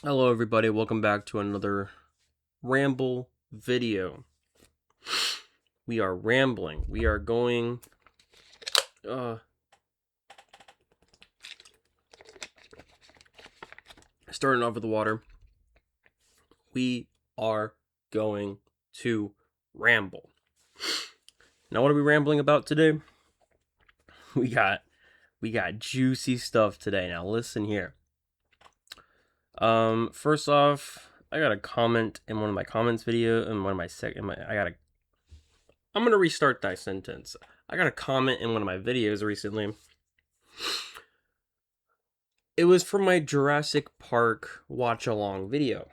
Hello everybody, welcome back to another Ramble video. We are rambling. We are going starting off with the water. We are going to ramble. Now what are we rambling about today? We got juicy stuff today. Now listen here. First off, I got a comment in one of my comments video and one of my I'm gonna restart that sentence. I got a comment in one of my videos recently. It was from my Jurassic Park watch along video.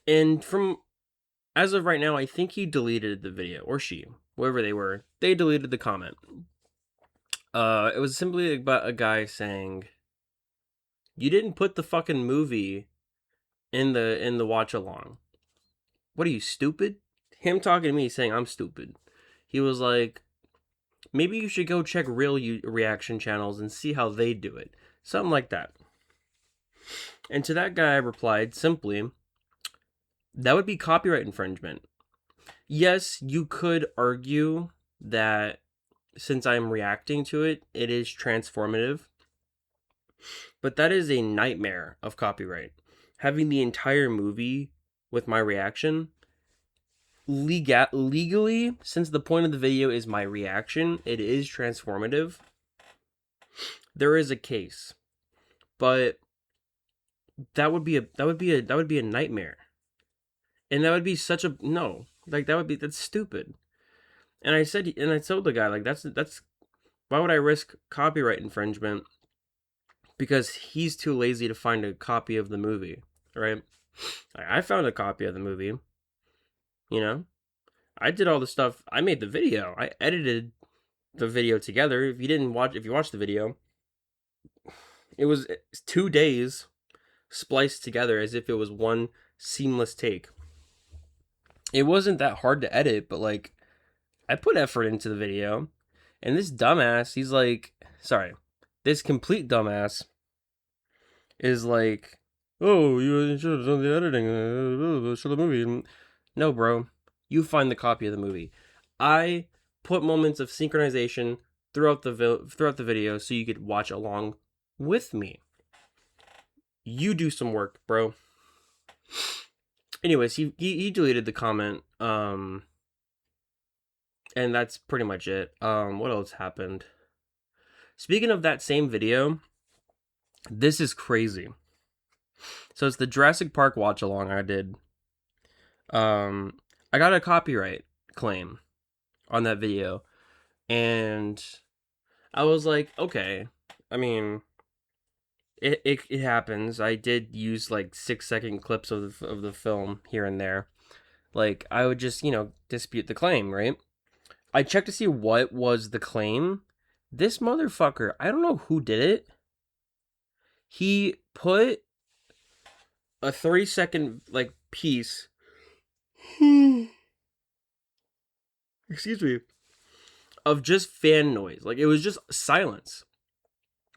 And from as of right now, I think he deleted the video, or she, whoever they were, they deleted the comment. It was simply about a guy saying, "You didn't put the fucking movie in the watch along. What are you, stupid?" Him talking to me saying I'm stupid. He was like, "Maybe you should go check real reaction channels and see how they do it." Something like that. And to that guy I replied simply, that would be copyright infringement. Yes, you could argue that since I'm reacting to it, it is transformative. But that is a nightmare of copyright. Having the entire movie with my reaction, legally, since the point of the video is my reaction, it is transformative. There is a case. But that would be a nightmare. And that would be such a no. Like that's stupid. And I told the guy, like, that's why would I risk copyright infringement? Because he's too lazy to find a copy of the movie, right? I found a copy of the movie. You know, I did all the stuff. I made the video. I edited the video together. If you watched the video, it was 2 days spliced together as if it was one seamless take. It wasn't that hard to edit, but like, I put effort into the video, and this dumbass, he's like, sorry, this complete dumbass is like, "Oh, you should have done the editing, show the movie." No, bro, you find the copy of the movie. I put moments of synchronization throughout the video so you could watch along with me. You do some work, bro. Anyways, he deleted the comment. And that's pretty much it. What else happened? Speaking of that same video, this is crazy. So it's the Jurassic Park watch along I did. I got a copyright claim on that video, and I was like, okay. I mean, it happens. I did use like 6-second clips of the film here and there. Like, I would just dispute the claim, right? I checked to see what was the claim. This motherfucker, I don't know who did it. He put a 30-second like piece excuse me, of just fan noise. Like, it was just silence.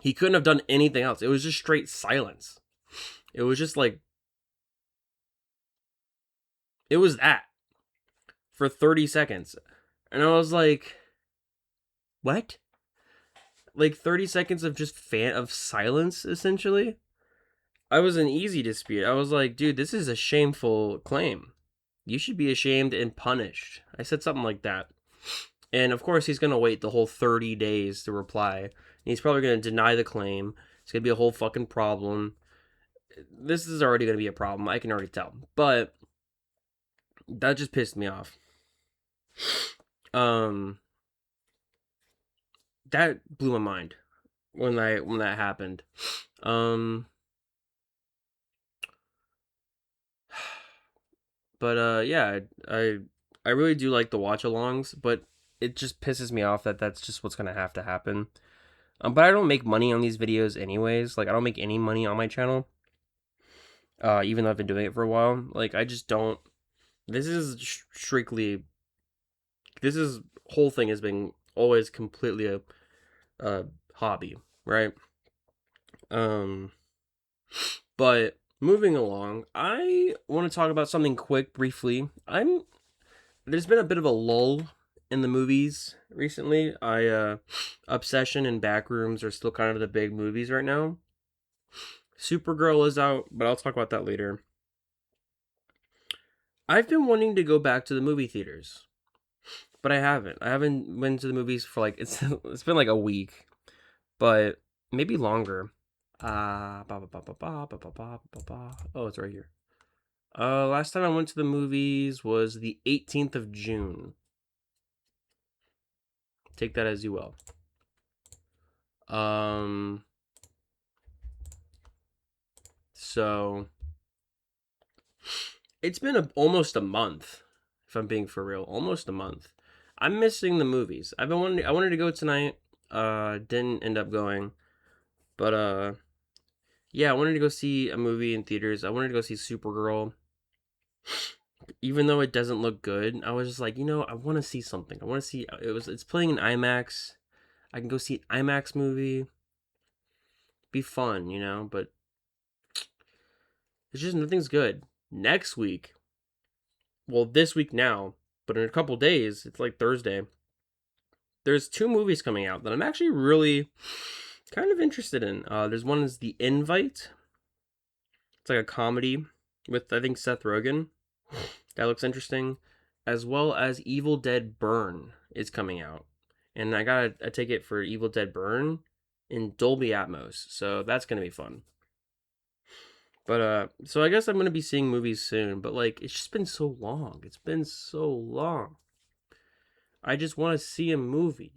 He couldn't have done anything else. It was just straight silence. It was just like, it was that for 30 seconds. And I was like, what? Like 30 seconds of just silence, essentially? I was an easy dispute. I was like, dude, this is a shameful claim. You should be ashamed and punished. I said something like that. And of course, he's going to wait the whole 30 days to reply. And he's probably going to deny the claim. It's going to be a whole fucking problem. This is already going to be a problem. I can already tell. But that just pissed me off. That blew my mind when that happened. But yeah, I really do like the watch alongs, but it just pisses me off that that's just what's gonna have to happen. But I don't make money on these videos anyways. Like, I don't make any money on my channel. Even though I've been doing it for a while. Like, I just don't. This is strictly. This is whole thing has been always completely a hobby, right? But moving along, I want to talk about something quick, briefly. There's been a bit of a lull in the movies recently. Obsession and Backrooms are still kind of the big movies right now. Supergirl is out, but I'll talk about that later. I've been wanting to go back to the movie theaters, but I haven't. I haven't went to the movies for like it's been like a week, but maybe longer. Oh, it's right here. Last time I went to the movies was the 18th of June. Take that as you will. So it's been almost a month, if I'm being for real. Almost a month. I'm missing the movies. I wanted to go tonight. Didn't end up going. But yeah, I wanted to go see a movie in theaters. I wanted to go see Supergirl. Even though it doesn't look good, I was just like, I want to see something. I want to see it's playing in IMAX. I can go see an IMAX movie. Be fun, but it's just nothing's good. Next week, well, this week now, but in a couple days, it's like Thursday. There's 2 movies coming out that I'm actually really kind of interested in. There's one is The Invite. It's like a comedy with, I think, Seth Rogen. That looks interesting. As well as Evil Dead Burn is coming out. And I got a ticket for Evil Dead Burn in Dolby Atmos. So that's going to be fun. But, so I guess I'm going to be seeing movies soon. But, like, it's just been so long. It's been so long. I just want to see a movie,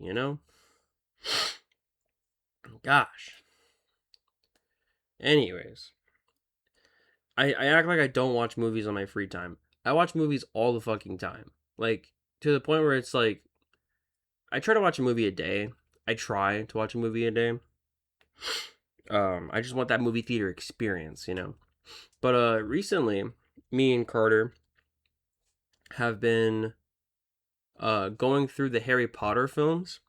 Gosh. Anyways. I act like I don't watch movies on my free time. I watch movies all the fucking time. Like, to the point where it's like, I try to watch a movie a day. I try to watch a movie a day. I just want that movie theater experience, But recently, me and Carter have been going through the Harry Potter films.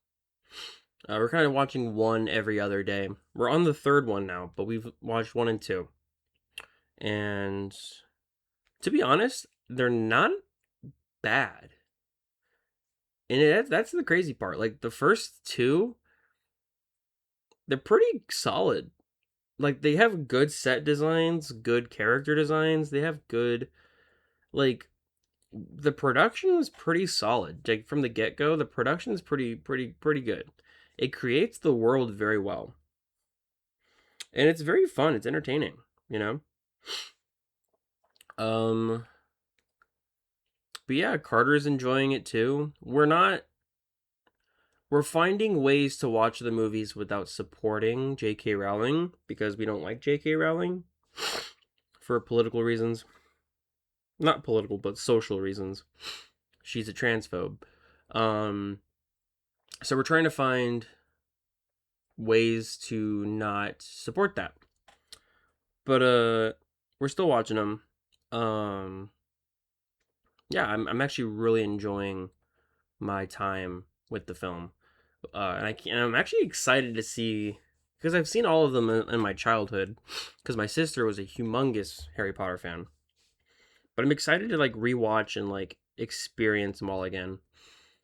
We're kind of watching one every other day. We're on the 3rd one now, but we've watched 1 and 2. And to be honest, they're not bad. And that's the crazy part. Like, the first 2, they're pretty solid. Like, they have good set designs, good character designs. They have good, like, the production was pretty solid. Like, from the get-go, the production is pretty good. It creates the world very well. And it's very fun. It's entertaining, But yeah, Carter's enjoying it too. We're finding ways to watch the movies without supporting J.K. Rowling because we don't like J.K. Rowling for political reasons. Not political, but social reasons. She's a transphobe. So we're trying to find ways to not support that. But we're still watching them. Yeah, I'm actually really enjoying my time with the film. And I'm actually excited to see, because I've seen all of them in my childhood, because my sister was a humongous Harry Potter fan. But I'm excited to like rewatch and like experience them all again.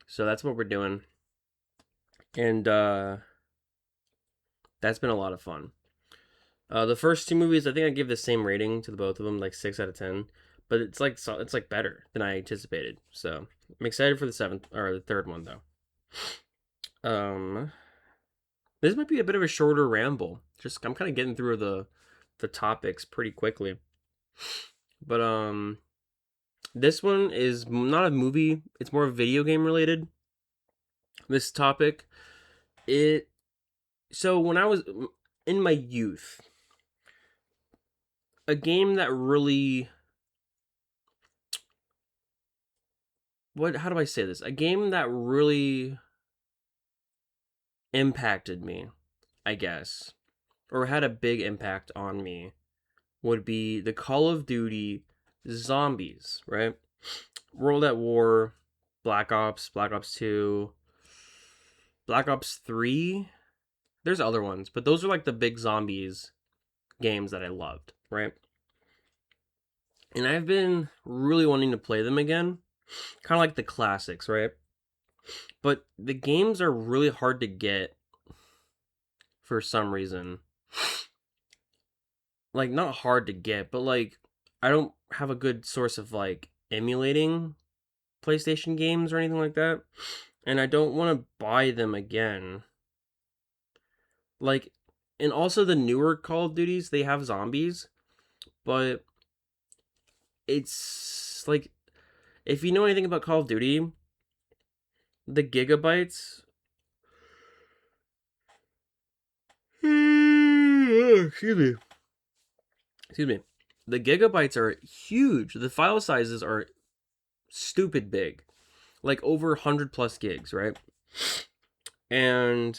So that's what we're doing. And that's been a lot of fun. The first 2 movies, I think I give the same rating to the both of them, like 6 out of 10. But it's like better than I anticipated. So I'm excited for the 3rd one though. This might be a bit of a shorter ramble. Just I'm kind of getting through the topics pretty quickly. But this one is not a movie, it's more video game related. This topic, so when I was in my youth, a game that really, how do I say this? A game that really impacted me, I guess, or had a big impact on me, would be the Call of Duty Zombies, right? World at War, Black Ops 2, Black Ops 3. There's other ones, but those are like the big zombies games that I loved, right? And I've been really wanting to play them again. Kind of like the classics, right? But the games are really hard to get for some reason. Like, not hard to get, but like, I don't have a good source of like emulating PlayStation games or anything like that. And I don't want to buy them again. Like, and also the newer Call of Duties, they have zombies, but it's like, if you know anything about Call of Duty, the gigabytes. Excuse me. Excuse me. The gigabytes are huge. The file sizes are stupid big. Like over 100 plus gigs, right? And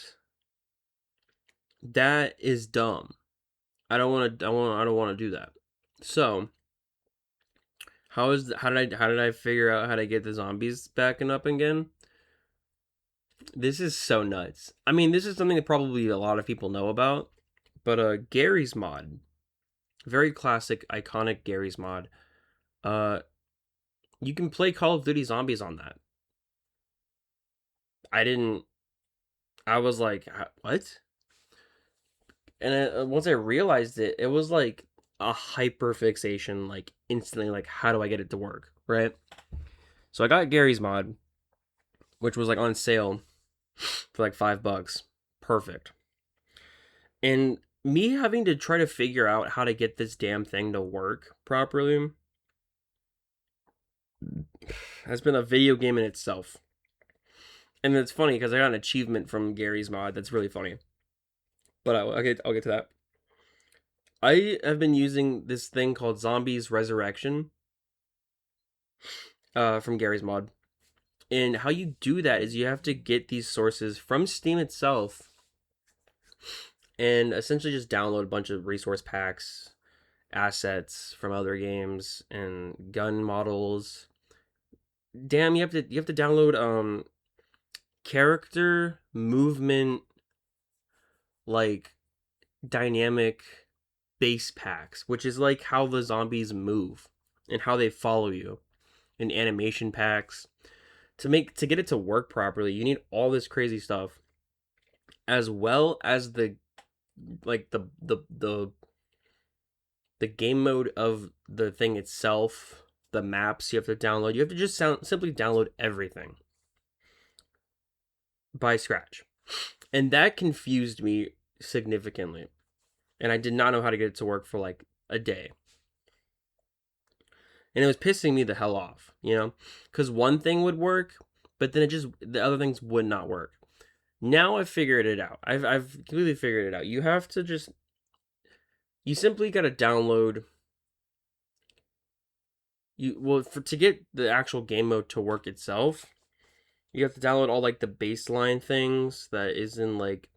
that is dumb. I don't want to. I don't want to do that. So how did I figure out how to get the zombies backing up again? This is so nuts. I mean, this is something that probably a lot of people know about, but Garry's mod, very classic, iconic Garry's mod. Uh, you can play Call of Duty Zombies on that. I didn't. I was like, what? And once I realized it, it was like a hyper fixation, like instantly, like how do I get it to work, right? So I got Garry's mod, which was like on sale for like $5. Perfect. And me having to try to figure out how to get this damn thing to work properly has been a video game in itself. And it's funny because I got an achievement from Garry's mod that's really funny. But I'll get to that. I have been using this thing called Zombies Resurrection from Garry's mod. And how you do that is you have to get these sources from Steam itself and essentially just download a bunch of resource packs, assets from other games, and gun models. Damn, you have to download character movement, like dynamic base packs, which is like how the zombies move and how they follow you, and animation packs. To get it to work properly, you need all this crazy stuff, as well as the like the game mode of the thing itself, the maps you have to download. You have to just simply download everything by scratch. And that confused me significantly. And I did not know how to get it to work for like a day. And it was pissing me the hell off, you know? Because one thing would work, but then the other things would not work. Now I've figured it out. I've completely figured it out. You have to just, you simply got to download, to get the actual game mode to work itself, you have to download all like the baseline things that is in like,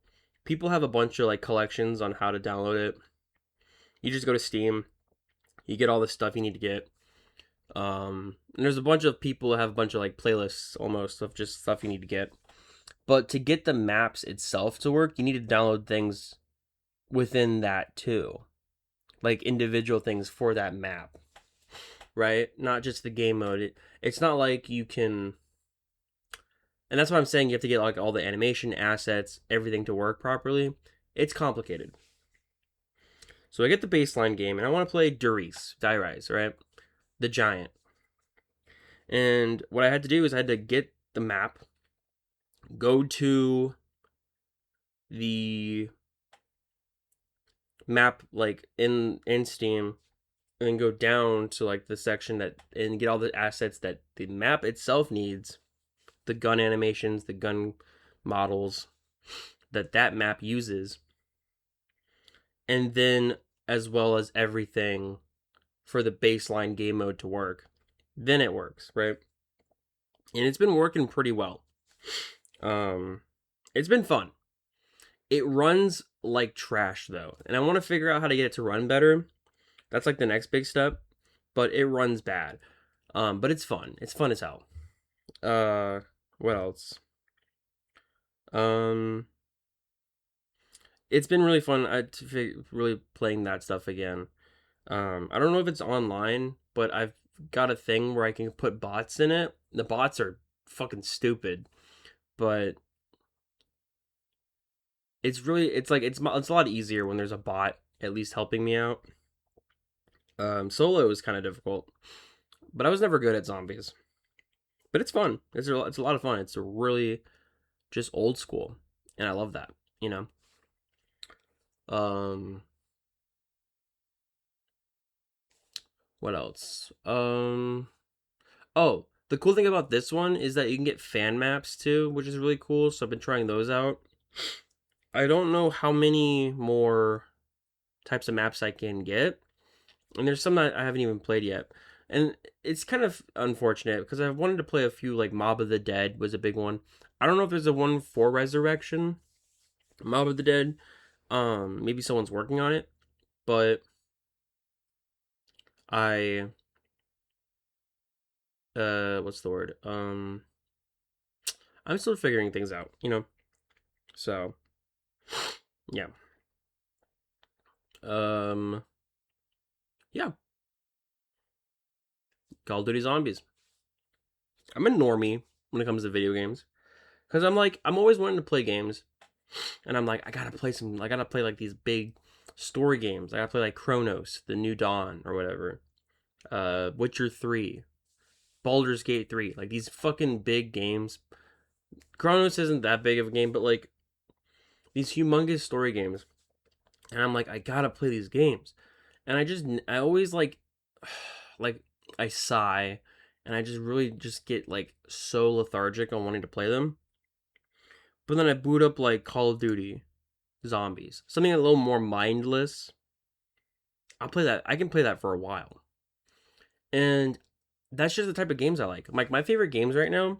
people have a bunch of like collections on how to download it. You just go to Steam, you get all the stuff you need to get. And there's a bunch of people that have a bunch of like playlists almost of just stuff you need to get. But to get the maps itself to work, you need to download things within that too, like individual things for that map, right? Not just the game mode. It's not like you can, and that's what I'm saying. You have to get like all the animation assets, everything to work properly. It's complicated. So I get the baseline game, and I want to play Darius, right? The giant. And what I had to do is I had to get the map, go to the map like in Steam, and then go down to like the section that, and get all the assets that the map itself needs, the gun animations, the gun models that map uses, and then as well as everything for the baseline game mode to work. Then it works, right? And it's been working pretty well. It's been fun. It runs like trash though, and I want to figure out how to get it to run better. That's like the next big step, but it runs bad. But it's fun. It's fun as hell. What else? Um, it's been really fun. Really playing that stuff again. I don't know if it's online, but I've got a thing where I can put bots in it. The bots are fucking stupid, but it's a lot easier when there's a bot at least helping me out. Solo is kind of difficult, but I was never good at zombies. But it's fun. It's a lot of fun. It's a really just old school, and I love that. You know. Um, what else? Oh, the cool thing about this one is that you can get fan maps too, which is really cool. So I've been trying those out. I don't know how many more types of maps I can get, and there's some that I haven't even played yet. And it's kind of unfortunate because I wanted to play a few, like Mob of the Dead was a big one. I don't know if there's a one for Resurrection, Mob of the Dead. Maybe someone's working on it, but I what's the word? I'm still figuring things out, you know. So yeah. Um, yeah. Call of Duty Zombies. I'm a normie when it comes to video games because I'm always wanting to play games, and I'm like I gotta play some. I gotta play like these big story games. I gotta play like Chronos, The New Dawn, or whatever. Witcher 3, Baldur's Gate 3, like these fucking big games. Chronos isn't that big of a game, but like these humongous story games. And I'm like, I gotta play these games. And I always like, I sigh, and I just really just get like so lethargic on wanting to play them. But then I boot up like Call of Duty Zombies, something a little more mindless. I'll play that. I can play that for a while. And that's just the type of games I like. Like my favorite games right now,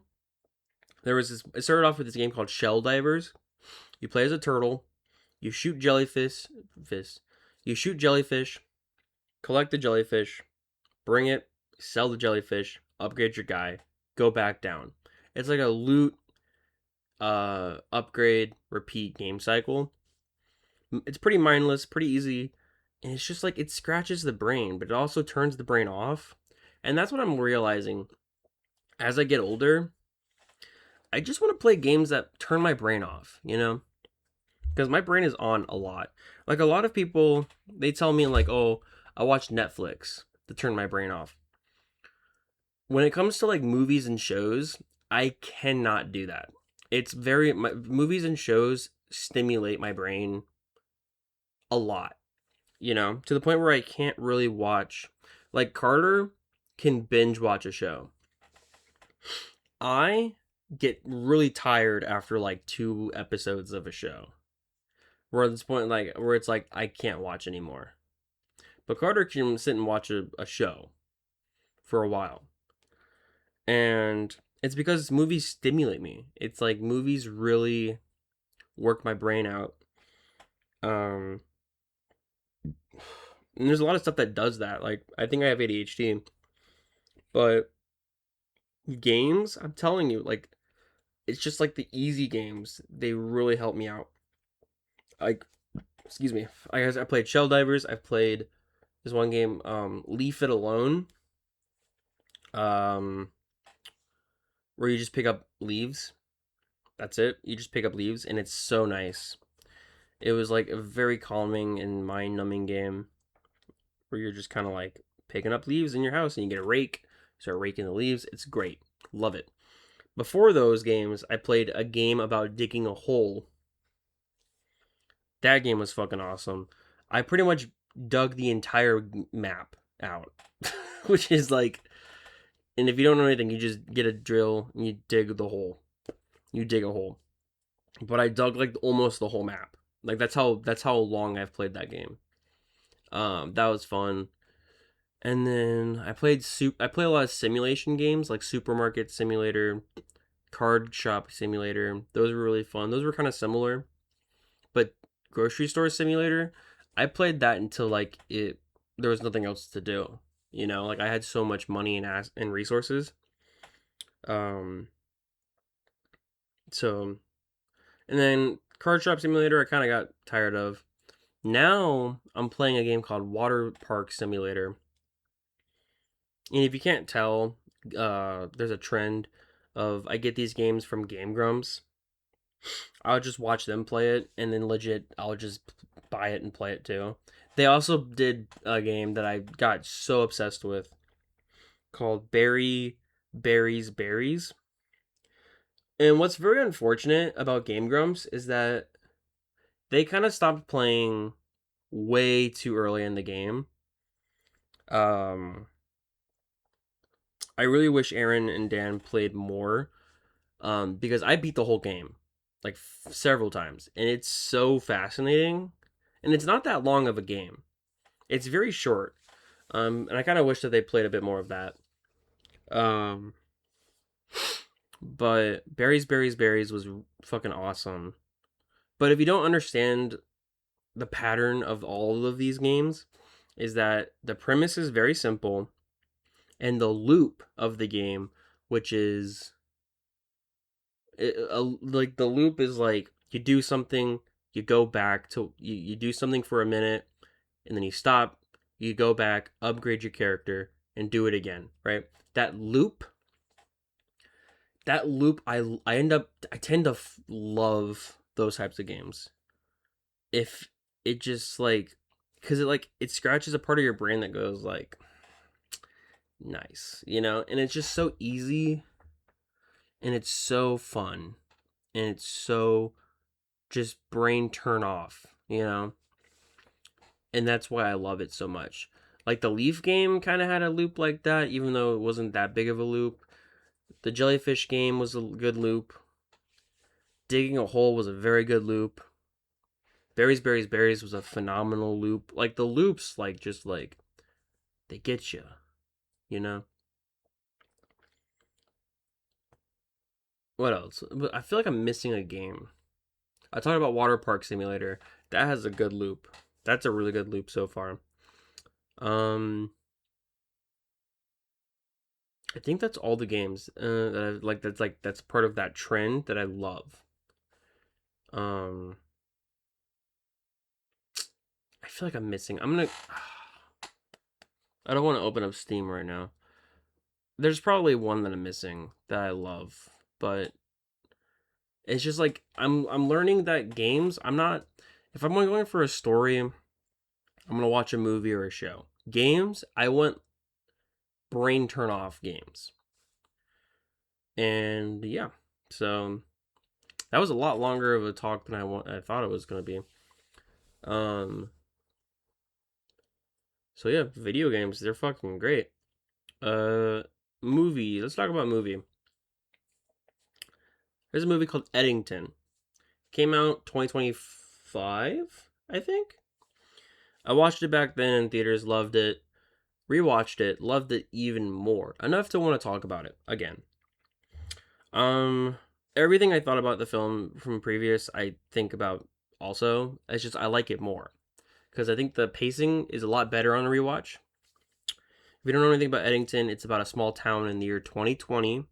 there was this. It started off with this game called Shell Divers. You play as a turtle. You shoot jellyfish. Fish. You shoot jellyfish. Collect the jellyfish. Bring it. Sell the jellyfish. Upgrade your guy. Go back down. It's like a loot, upgrade, repeat game cycle. It's pretty mindless, pretty easy, and it's just like it scratches the brain, but it also turns the brain off. And that's what I'm realizing as I get older. I just want to play games that turn my brain off, you know? Because my brain is on a lot. Like a lot of people, they tell me like, "Oh, I watch Netflix to turn my brain off." When it comes to like movies and shows, I cannot do that. Movies and shows stimulate my brain a lot, you know, to the point where I can't really watch. Like Carter can binge watch a show. I get really tired after like 2 episodes of a show. Where at this point, like where it's like I can't watch anymore. But Carter can sit and watch a show for a while. And it's because movies stimulate me. It's like movies really work my brain out. Um and there's a lot of stuff that does that. Like I think I have ADHD, but games, I'm telling you, like it's just like the easy games. They really help me out. Like, excuse me. I played Shell Divers. I've played this one game, Leave It Alone, um, where you just pick up leaves. That's it. You just pick up leaves, and it's so nice. It was like a very calming and mind numbing game where you're just kind of like picking up leaves in your house, and you get a rake, start raking the leaves. It's great. Love it. Before those games, I played a game about digging a hole. That game was fucking awesome. I pretty much dug the entire map out, which is like, and if you don't know anything, you just get a drill and you dig the hole. You dig a hole. But I dug like almost the whole map. Like that's how long I've played that game. That was fun. And then I play a lot of simulation games like Supermarket Simulator, Card Shop Simulator. Those were really fun. Those were kind of similar. But Grocery Store Simulator, I played that until like it there was nothing else to do. You know, like I had so much money and resources. Um so and then Card Shop Simulator I kind of got tired of. Now I'm playing a game called Water Park Simulator. And if you can't tell, there's a trend of I get these games from Game Grumps. I'll just watch them play it, and then legit, I'll just buy it and play it too. They also did a game that I got so obsessed with called Berries. And what's very unfortunate about Game Grumps is that they kind of stopped playing way too early in the game. Um, I really wish Aaron and Dan played more, because I beat the whole game like several times, and it's so fascinating. And it's not that long of a game; it's very short. And I kind of wish that they played a bit more of that. Um, but Berries was fucking awesome. But if you don't understand the pattern of all of these games, is that the premise is very simple, and the loop of the game, which is like the loop is like you do something, you go back to you do something for a minute, and then you stop, you go back, upgrade your character, and do it again, right? That loop, I tend to love those types of games. If it just like, because it scratches a part of your brain that goes like, nice, and it's just so easy, and it's so fun, and it's so just brain turn off. And that's why I love it so much. Like the Leaf game kind of had a loop like that, even though it wasn't that big of a loop. The Jellyfish game was a good loop. Digging a Hole was a very good loop. Berries was a phenomenal loop. Like the loops, like just like they get you, you know. What else? But I feel like I'm missing a game. I talked about Water Park Simulator. That has a good loop. That's a really good loop so far. Um, I think that's all the games that I like. That's part of that trend that I love. Um, I feel like I'm missing. I'm gonna. I don't want to open up Steam right now. There's probably one that I'm missing that I love, but it's just like I'm learning that games. I'm not. If I'm going for a story, I'm gonna watch a movie or a show. Games, I want brain turn off games. And yeah, so that was a lot longer of a talk than I thought it was gonna be. Um, so yeah, video games, they're fucking great. Uh, movie. Let's talk about movie. There's a movie called Eddington. Came out 2025, I think. I watched it back then in theaters, loved it. Rewatched it, loved it even more. Enough to want to talk about it again. Um, Everything I thought about the film from previous, I think about also. It's just I like it more because I think the pacing is a lot better on a rewatch. If you don't know anything about Eddington, it's about a small town in the year 2020,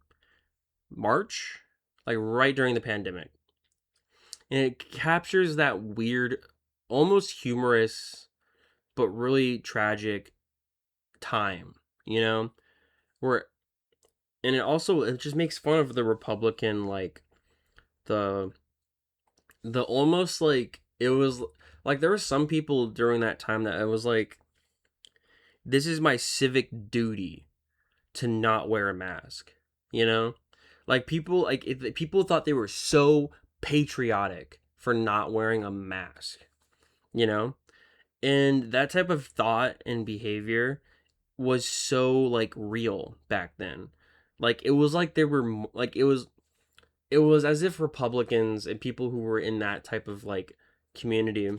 March, like right during the pandemic. And it captures that weird, almost humorous, but really tragic time, where and it just makes fun of the Republican, like the almost like it was like there were some people during that time that it was like, this is my civic duty to not wear a mask, you know? Like people thought they were so patriotic for not wearing a mask, you know? And that type of thought and behavior was so like real back then. Like it was like there were like it was as if Republicans and people who were in that type of like community,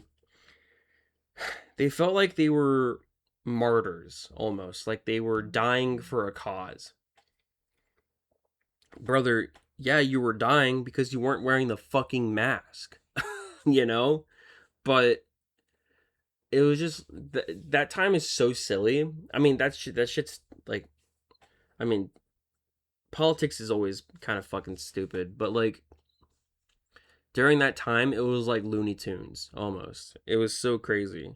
they felt like they were martyrs almost, like they were dying for a cause. Brother, yeah, you were dying because you weren't wearing the fucking mask, you know? But it was just that time is so silly. I mean, that shit's like, I mean, politics is always kind of fucking stupid, but like during that time it was like Looney Tunes almost. It was so crazy.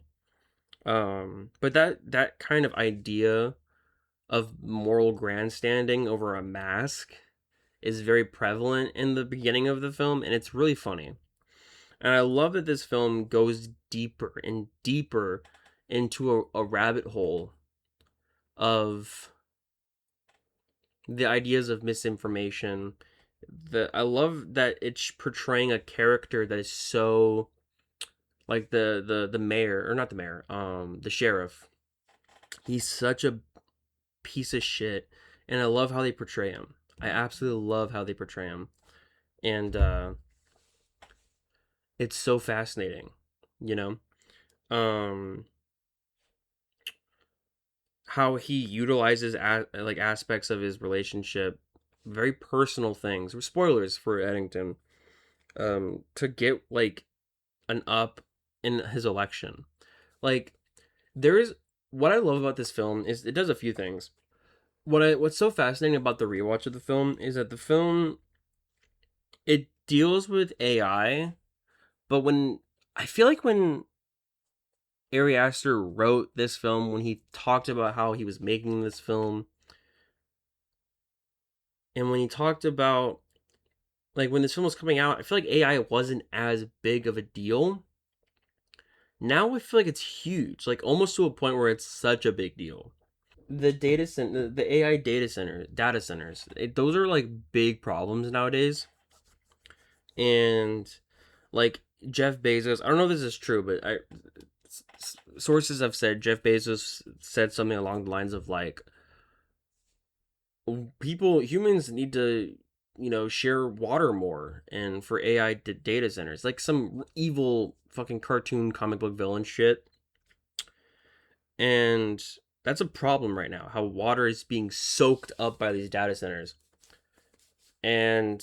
But that kind of idea of moral grandstanding over a mask is very prevalent in the beginning of the film, and it's really funny. And I love that this film goes deeper and deeper into a rabbit hole of the ideas of misinformation. I love that it's portraying a character that is so like the mayor, or not the mayor, the sheriff. He's such a piece of shit, and I love how they portray him. I absolutely love how they portray him, and it's so fascinating, you know. Um, how he utilizes like aspects of his relationship, very personal things. Spoilers for Eddington. To get like an up in his election. Like there's what I love about this film is it does a few things. What's so fascinating about the rewatch of the film is that the film it deals with AI, but when I feel like when Ari Aster wrote this film, when he talked about how he was making this film, and when he talked about like when this film was coming out, I feel like AI wasn't as big of a deal. Now I feel like it's huge, like almost to a point where it's such a big deal. The data center, the AI data centers, those are like big problems nowadays. And like Jeff Bezos, I don't know if this is true, but sources have said Jeff Bezos said something along the lines of like humans need to share water more, and for AI data centers, like some evil fucking cartoon comic book villain shit. And that's a problem right now, how water is being soaked up by these data centers. And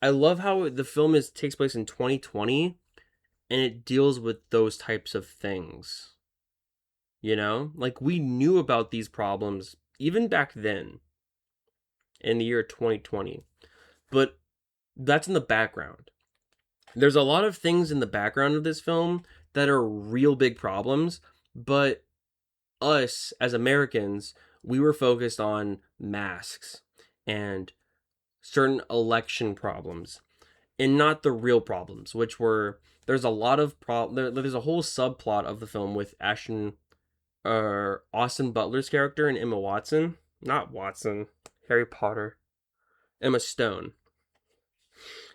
I love how the film takes place in 2020 and it deals with those types of things. Like we knew about these problems even back then in the year 2020. But that's in the background. There's a lot of things in the background of this film that are real big problems, but us as Americans, we were focused on masks and certain election problems and not the real problems, which were there's a lot of there's a whole subplot of the film with Austin Butler's character and Emma Watson, not Watson, Harry Potter, Emma Stone.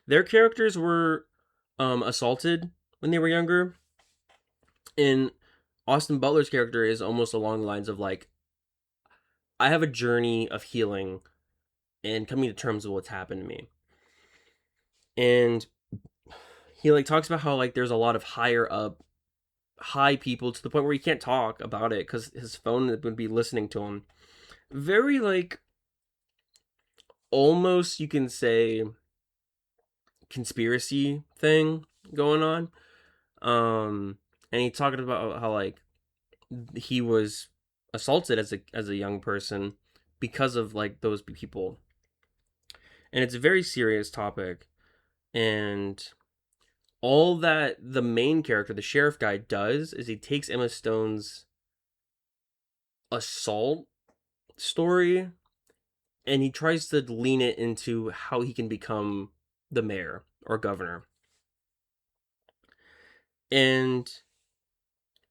Their characters were assaulted when they were younger, and Austin Butler's character is almost along the lines of like, I have a journey of healing and coming to terms with what's happened to me. And he like talks about how like there's a lot of high people to the point where he can't talk about it because his phone would be listening to him. Very like almost you can say conspiracy thing going on. And he talking about how like he was assaulted as a young person because of like those people. And it's a very serious topic. And all that the main character, the sheriff guy, does is he takes Emma Stone's assault story and he tries to lean it into how he can become the mayor or governor. And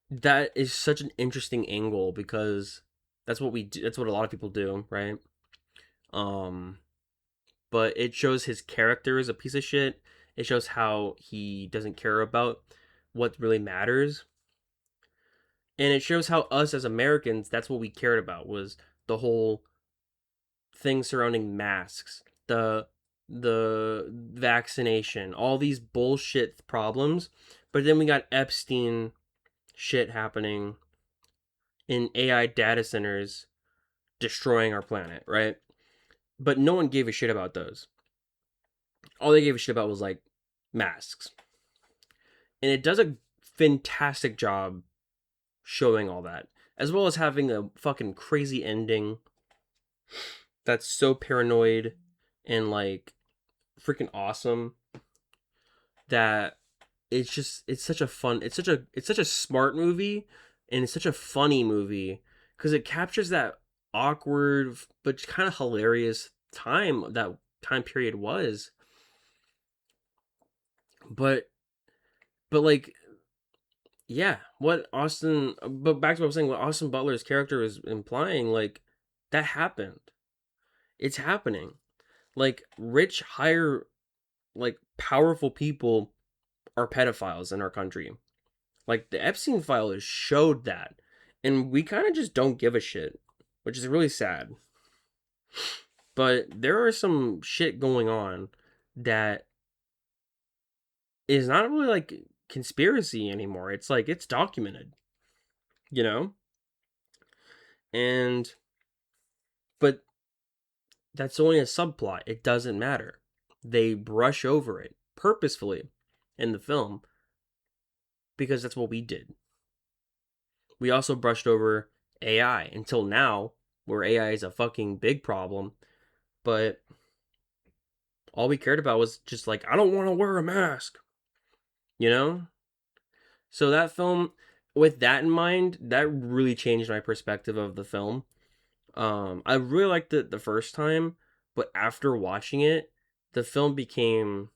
that is such an interesting angle because that's what we do, that's what a lot of people do, right? Um but it shows his character is a piece of shit. It shows how he doesn't care about what really matters. And it shows how us as Americans, that's what we cared about, was the whole thing surrounding masks, the vaccination, all these bullshit problems. But then we got Epstein shit happening in AI data centers destroying our planet, right? But no one gave a shit about those. All they gave a shit about was like masks. And it does a fantastic job showing all that, as well as having a fucking crazy ending that's so paranoid and like freaking awesome. that it's such a smart movie, and it's such a funny movie because it captures that awkward but kind of hilarious time period was. But like, yeah, but back to what I was saying, what Austin Butler's character is implying, like, that happened. It's happening. Like, rich, higher, like, powerful people are pedophiles in our country. Like, the Epstein file has showed that. And we kind of just don't give a shit, which is really sad. But there are some shit going on that is not really like conspiracy anymore. It's like, it's documented, you know? And, but that's only a subplot. It doesn't matter. They brush over it purposefully in the film because that's what we did. We also brushed over AI until now, where AI is a fucking big problem. But all we cared about was just like, I don't want to wear a mask, you know? So that film, with that in mind, that really changed my perspective of the film. I really liked it the first time, but after watching it, the film became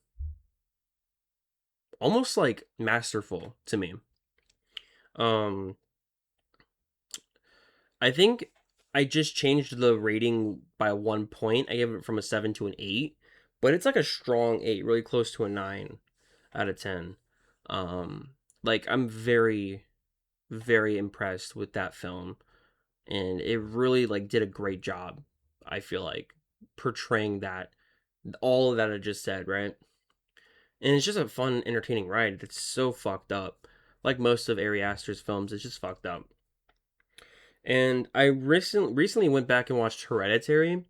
almost like masterful to me. Um, I think I just changed the rating by 1 point. I gave it from a 7 to an 8, but it's like a strong 8, really close to a 9 out of 10. Um, like, I'm very, very impressed with that film, and it really like did a great job. I feel like portraying that all of that I just said, right? And it's just a fun, entertaining ride. It's so fucked up. Like most of Ari Aster's films, it's just fucked up. And I recently went back and watched Hereditary,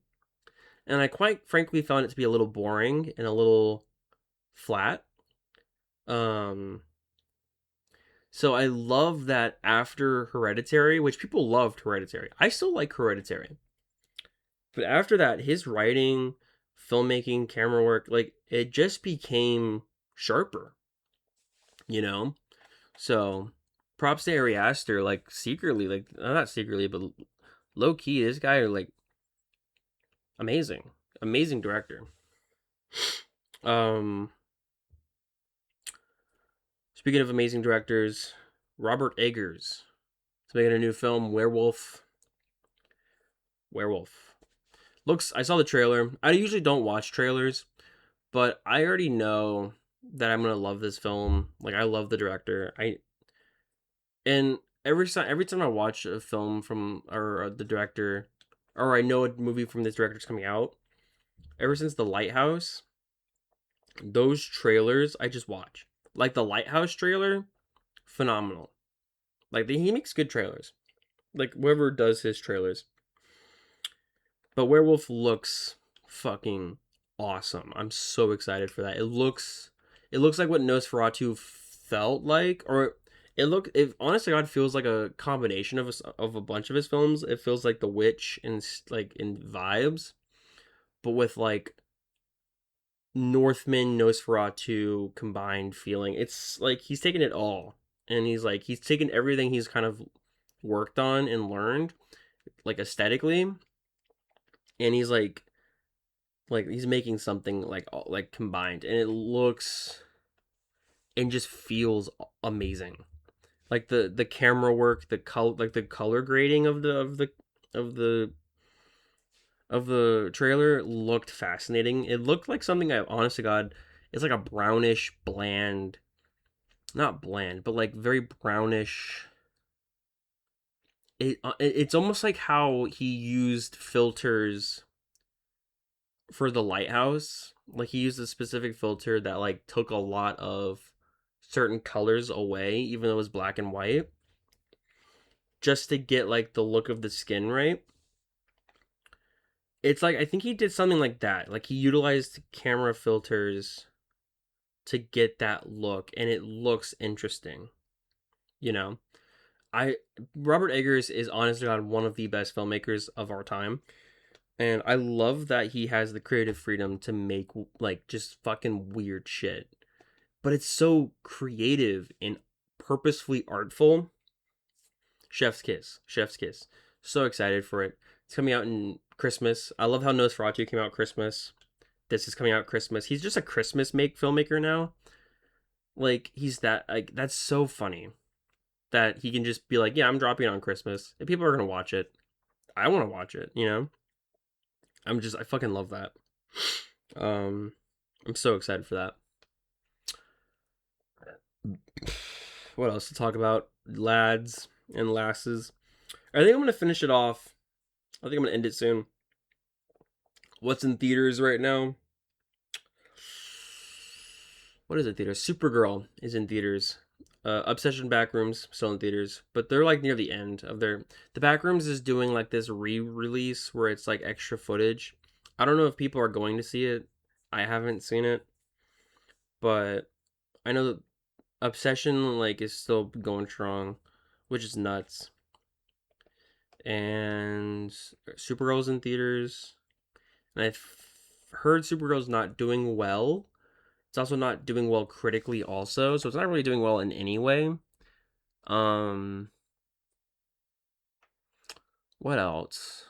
and I quite frankly found it to be a little boring and a little flat. Um, so I love that after Hereditary, which people loved Hereditary. I still like Hereditary. But after that, his writing, filmmaking, camera work, like, it just became sharper, you know? So props to Ari Aster, like, secretly, like, not secretly, but low key, this guy, like, amazing. Amazing director. Um, Speaking of amazing directors, Robert Eggers is making a new film, Werewolf. Werewolf. Looks, I saw the trailer. I usually don't watch trailers, but I already know that I'm gonna love this film. Like, I love the director. And every time I watch a film from or the director, or I know a movie from this director's coming out, ever since The Lighthouse, those trailers I just watch. Like the Lighthouse trailer, phenomenal. Like, he makes good trailers. Like, whoever does his trailers. But Werewolf looks fucking awesome. I'm so excited for that. It looks like what Nosferatu felt like, or it honestly God feels like a combination of a bunch of his films. It feels like The Witch in like in vibes, but with like Northman Nosferatu combined feeling. It's like he's taken it all, and he's taken everything he's kind of worked on and learned, like, aesthetically, and he's he's making something like combined, and it looks and just feels amazing. Like the camera work, the color grading of the of the trailer looked fascinating. It looked like something, I honest to God, it's like a brownish bland, not bland, but like very brownish. It's almost like how he used filters for The Lighthouse. Like, he used a specific filter that like took a lot of certain colors away, even though it was black and white, just to get like the look of the skin right. It's like, I think he did something like that. Like, he utilized camera filters to get that look, and it looks interesting. You know, I Robert Eggers is honestly God one of the best filmmakers of our time. And I love that he has the creative freedom to make like just fucking weird shit. but it's so creative and purposefully artful. Chef's kiss. Chef's kiss. So excited for it. It's coming out in Christmas. I love how Nosferatu came out Christmas. This is coming out Christmas. He's just a Christmas filmmaker now. Like he's that like that's so funny that he can just be like, yeah, I'm dropping it on Christmas, and people are gonna watch it. I want to watch it. You know, I fucking love that. I'm so excited for that. What else to talk about, lads and lasses? I think I'm gonna finish it off. I think I'm gonna end it soon. What's in theaters right now? What is in theaters? Supergirl is in theaters. Obsession Backrooms still in theaters, but they're like near the end of their. The Backrooms is doing like this re-release where it's like extra footage. I don't know if people are going to see it. I haven't seen it, but I know that Obsession like is still going strong, which is nuts. And Supergirl's in theaters, and I've heard Supergirl's not doing well. It's also not doing well critically also, so it's not really doing well in any way. What else?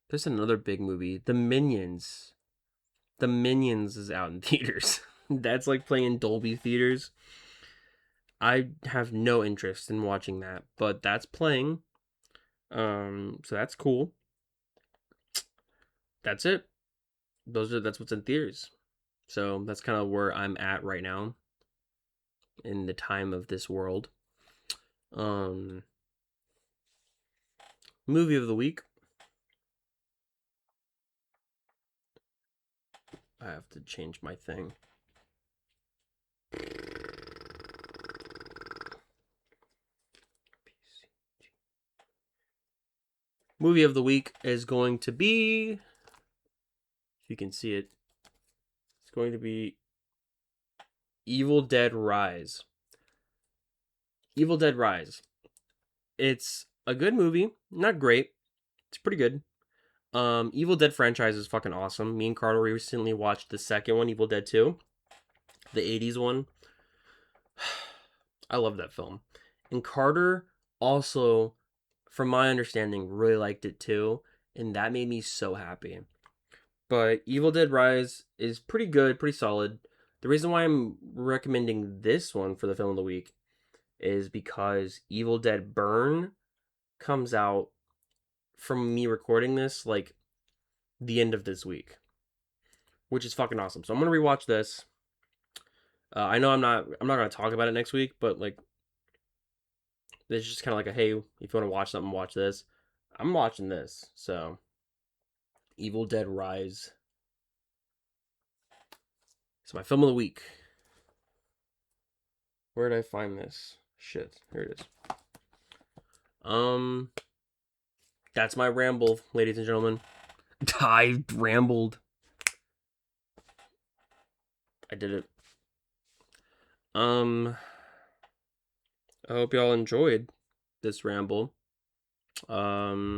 There's another big movie, The Minions. The Minions is out in theaters. That's like playing in Dolby theaters. I have no interest in watching that, but that's playing. So that's cool. That's it. That's what's in theaters. So that's kind of where I'm at right now in the time of this world. Movie of the week. I have to change my thing. Movie of the week is going to be, if you can see it, it's going to be Evil Dead Rise. Evil Dead Rise. It's a good movie. Not great. It's pretty good. Evil Dead franchise is fucking awesome. Me and Carter recently watched the second one, Evil Dead 2. The 80s one. I love that film. And Carter also, from my understanding, really liked it too. And that made me so happy. But Evil Dead Rise is pretty good, pretty solid. The reason why I'm recommending this one for the film of the week is because Evil Dead Burn comes out from me recording this like the end of this week, which is fucking awesome. So I'm gonna rewatch this. I know I'm not gonna talk about it next week, but like it's just kind of like a hey, if you want to watch something, watch this. I'm watching this. So Evil Dead Rise. It's my film of the week. Where did I find this? Shit, here it is. That's my ramble, ladies and gentlemen. I rambled. I did it. I hope y'all enjoyed this ramble. Bye.